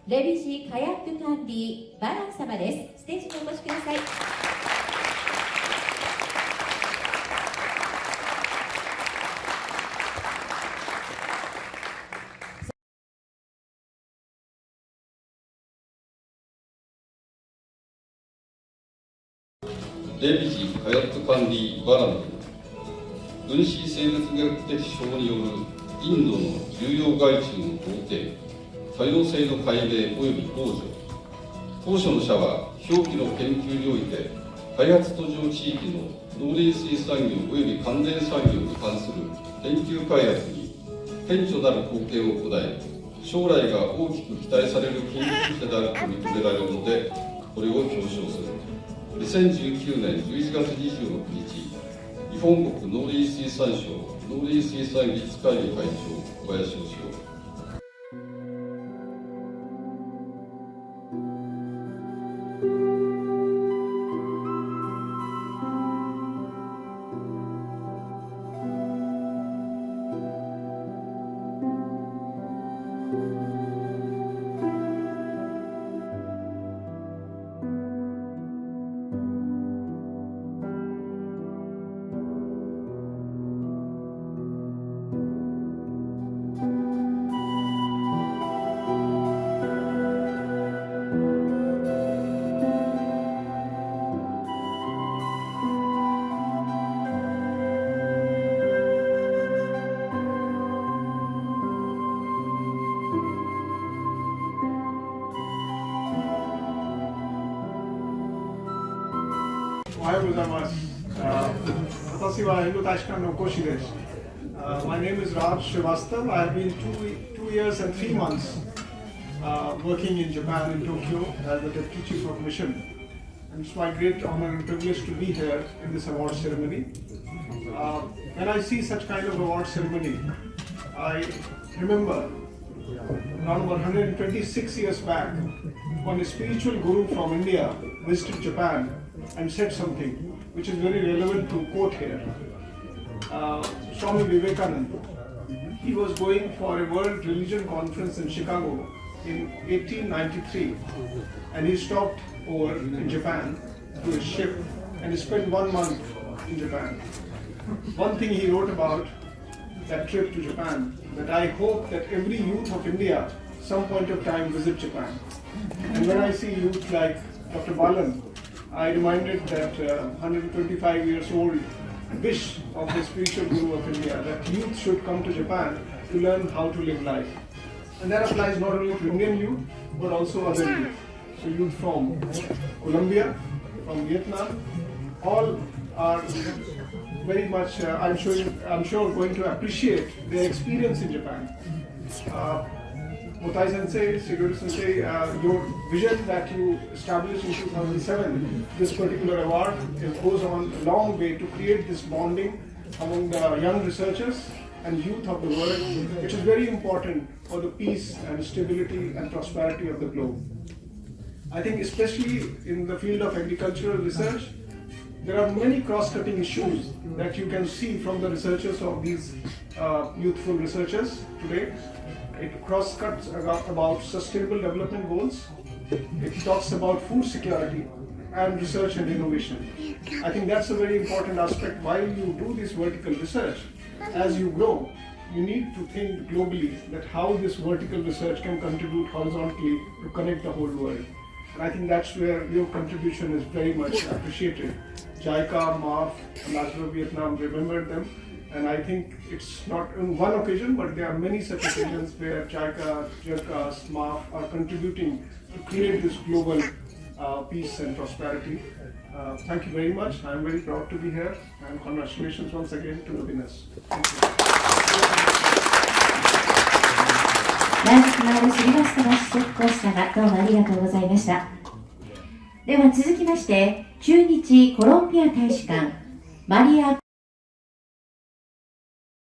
レビジーカヤックカンディバラン様です。ステージにお越しください。レビジカヤットカンディバラン分子生物学的手法によるインドの重要害虫の統計、多様性の解明及び防除、当初の社は表記の研究領域で開発途上地域の農林水産業及び関連産業に関する研究開発に顕著なる貢献を行い、将来が大きく期待される研究者であると認められるので、これを表彰する。2019年11月26日、日本国農林水産省農林水産技術会議会長、小林義雄。おはようございます。私はインド大使館の講師です。My name is Raj Srivastava. I have been two years and 3 months working in Japan, in Tokyo, as the Deputy Chief of Mission. And it's my great honor and privilege to be here in this award ceremony. When I see such kind of award ceremony, I remember around 126 years back, when a spiritual guru from India visited Japan and said something which is very relevant to quote here. Swami Vivekananda, he was going for a World Religion Conference in Chicago in 1893, and he stopped over in Japan to his ship and he spent 1 month in Japan. One thing he wrote about that trip to Japan, that I hope that every youth of India some point of time visit Japan. And when I see youth like Dr. Balan, I reminded that 125 years old wish of the spiritual guru of India, that youth should come to Japan to learn how to live life. And that applies not only to Indian youth, but also other youth. So youth from Colombia, from Vietnam, all are very much, I'm sure going to appreciate their experience in Japan. Motai Sensei, Sigurd Sensei, your vision that you established in 2007, this particular award, it goes on a long way to create this bonding among the young researchers and youth of the world, which is very important for the peace and stability and prosperity of the globe. I think especially in the field of agricultural research, there are many cross-cutting issues that you can see from the researchers of these youthful researchers today. It cross-cuts about sustainable development goals. It talks about food security and research and innovation. I think that's a very important aspect. While you do this vertical research, as you grow, you need to think globally that how this vertical research can contribute horizontally to connect the whole world. And I think that's where your contribution is very much appreciated. JICA, MAF, Ambassador Vietnam remembered them. And I think it's not on one occasion, but there are many such occasions where JICA, JIRCAS, MAF are contributing to create this global peace and prosperity. Thank you very much. I'm very proud to be here, and congratulations once again to the winners. Thank you. ライスマール・シリバスタバシコース様、どうもありがとうございました。では続きまして、駐日コロンビア大使館マリア